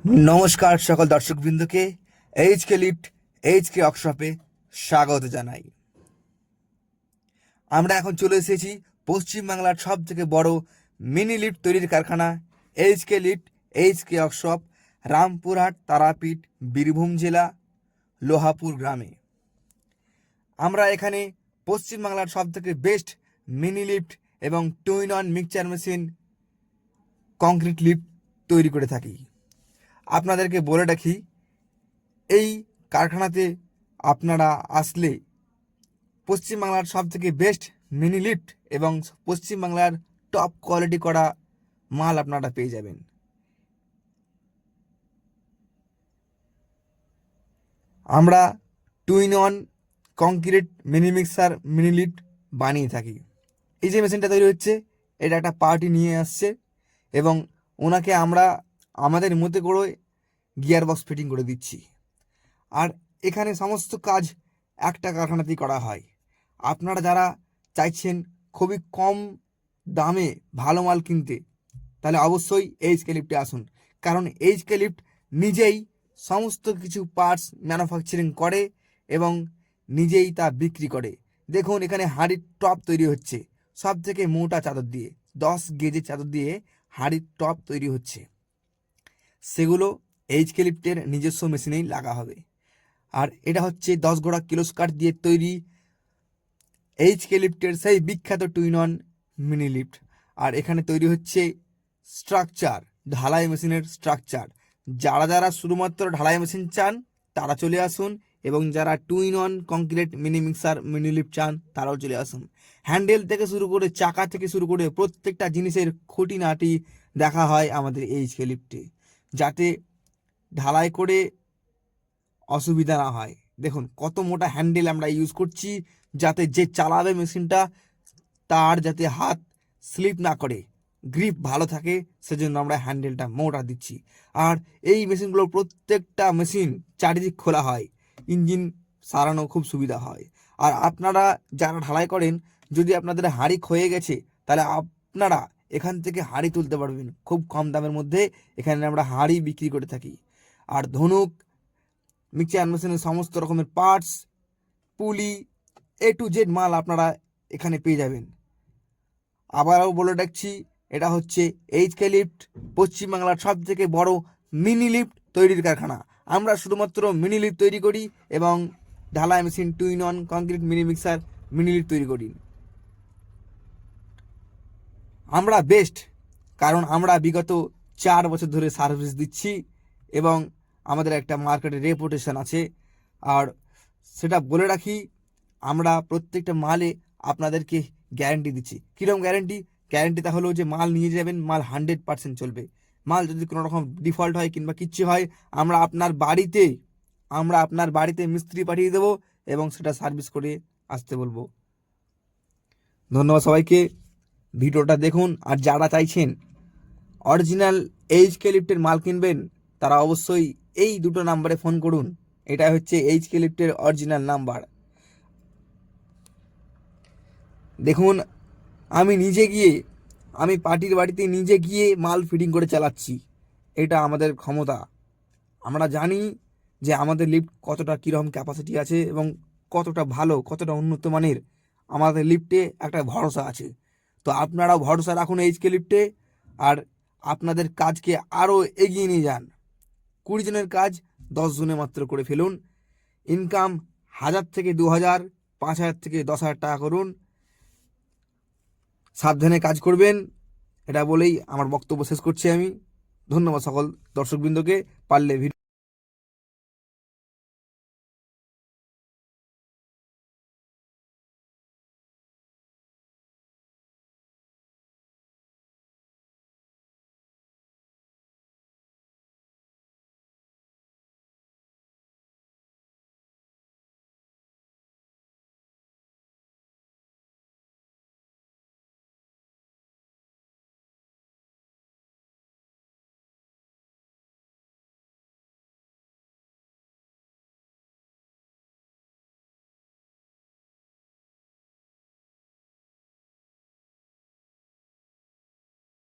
নমস্কার সকল দর্শকবৃন্দকে HK lift HK ওয়ার্কশপে স্বাগত জানাই। আমরা এখন চলে এসেছি পশ্চিমবাংলার সব থেকে বড় মিনি লিফট তৈরির কারখানা HK lift HK workshop, Rampurhat, Tarapith, Birbhum জেলা, লোহাপুর গ্রামে। আমরা এখানে পশ্চিমবাংলার সব থেকে বেস্ট মিনি লিফট এবং 2-in-1 mixture machine concrete lift তৈরি করে থাকি। আপনাদেরকে বলে রাখি, এই কারখানাতে আপনারা আসলে পশ্চিমবাংলার সব থেকে বেস্ট মিনি লিফট এবং পশ্চিমবাংলার টপ কোয়ালিটি করা মাল আপনারা পেয়ে যাবেন। আমরা 2-in-1 concrete mini mixer mini lift বানিয়ে থাকি। এই যে মেশিনটা তৈরি হচ্ছে, এটা একটা পার্টি নিয়ে আসছে এবং ওনাকে আমরা আমাদের মধ্যে করে গিয়ার বক্স ফিটিং করে দিচ্ছি। আর এখানে সমস্ত কাজ একটা কারখানাতেই করা হয়। আপনারা যারা চাইছেন খুবই কম দামে ভালো মাল কিনতে, তাহলে অবশ্যই এইচকে লিফটে আসুন, কারণ এইচকে লিফট নিজেই সমস্ত কিছু পার্টস ম্যানুফ্যাকচারিং করে এবং নিজেই তা বিক্রি করে। দেখুন, এখানে হাঁড়ির টপ তৈরি হচ্ছে সব থেকে মোটা চাদর দিয়ে, 10 গেজের চাদর দিয়ে হাঁড়ির টপ তৈরি হচ্ছে। সেগুলো এইচকে লিফটের নিজস্ব মেশিনেই লাগা হবে। আর এটা হচ্ছে 10 গোড়া কিলো স্কার্ট দিয়ে তৈরি এইচকে লিফটের সেই বিখ্যাত 2-in-1 মিনি লিফট। আর এখানে তৈরি হচ্ছে স্ট্রাকচার, ঢালাই মেশিনের স্ট্রাকচার। যারা যারা শুধুমাত্র ঢালাই মেশিন চান তারা চলে আসুন, এবং যারা 2-in-1 concrete mini mixer mini lift চান তারাও চলে আসুন। হ্যান্ডেল থেকে শুরু করে চাকা থেকে শুরু করে প্রত্যেকটা জিনিসের খুঁটিনাটি দেখা হয় আমাদের এইচকে লিফটে, যাতে ঢালাই করে অসুবিধা না হয়। দেখুন কত মোটা হ্যান্ডেল আমরা ইউজ করছি, যাতে যে চালাবে মেশিনটা তার যাতে হাত স্লিপ না করে, গ্রিপ ভালো থাকে, সেজন্য আমরা হ্যান্ডেলটা মোটা দিচ্ছি। আর এই মেশিনগুলোর প্রত্যেকটা মেশিন চারিদিক খোলা হয়, ইঞ্জিন সারানো খুব সুবিধা হয়। আর আপনারা যারা ঢালাই করেন, যদি আপনাদের হাঁড়ি ক্ষয়ে গেছে, তাহলে আপনারা এখান থেকে হাঁড়ি তুলতে পারবেন খুব কম দামের মধ্যে। এখানে আমরা হাঁড়ি বিক্রি করে থাকি। আর ধনুক, মিক্সচার মেশিনের সমস্ত রকমের পার্টস, পুলি, A to Z মাল আপনারা এখানে পেয়ে যাবেন। আবারও বলে রাখছি, এটা হচ্ছে এইচকে লিফট, পশ্চিমবাংলার সব থেকে বড় মিনি লিফট তৈরির কারখানা। আমরা শুধুমাত্র মিনি লিফট তৈরি করি এবং ঢালাই machine 2-in-1 concrete mini mixer mini lift তৈরি করি। আমরা বেস্ট, কারণ আমরা বিগত 4 বছর ধরে সার্ভিস দিচ্ছি এবং আমাদের একটা মার্কেটে রেপুটেশন আছে। আর সেটা বলে রাখি, আমরা প্রত্যেকটা মালে আপনাদেরকে গ্যারেন্টি দিচ্ছি। কীরকম গ্যারেন্টি? গ্যারেন্টিটা হলো যে মাল নিয়ে যাবেন, মাল 100% চলবে। মাল যদি কোনো রকম ডিফল্ট হয় কিংবা কিচ্ছু হয়, আমরা আপনার বাড়িতে মিস্ত্রি পাঠিয়ে দেবো এবং সেটা সার্ভিস করে আসতে বলবো। ধন্যবাদ সবাইকে, ভিডিওটা দেখুন। আর যারা চাইছেন অরিজিনাল এইচকে লিফটের মাল কিনবেন, তারা অবশ্যই এই দুটো নাম্বারে ফোন করুন। এটা হচ্ছে এইচকে লিফটের অরিজিনাল নাম্বার। দেখুন, আমি পার্টির বাড়িতে নিজে গিয়ে মাল ফিটিং করে চালাচ্ছি। এটা আমাদের ক্ষমতা। আমরা জানি যে আমাদের লিফট কতটা কীরকম ক্যাপাসিটি আছে এবং কতটা ভালো, কতটা উন্নত মানের। আমাদের লিফটে একটা ভরসা আছে। তো আপনারাও ভরসা রাখুন এইচকে লিফটে, আর আপনাদের কাজকে আরও এগিয়ে নিয়ে যান। 20 জনের কাজ 10 জনে মাত্র করে ফেলুন। ইনকাম 1000 থেকে 2000, 5000 থেকে 10,000 টাকা করুন। সাবধানে কাজ করবেন, এটা বলেই আমার বক্তব্য শেষ করছি আমি। ধন্যবাদ সকল দর্শকবৃন্দকে। পারলে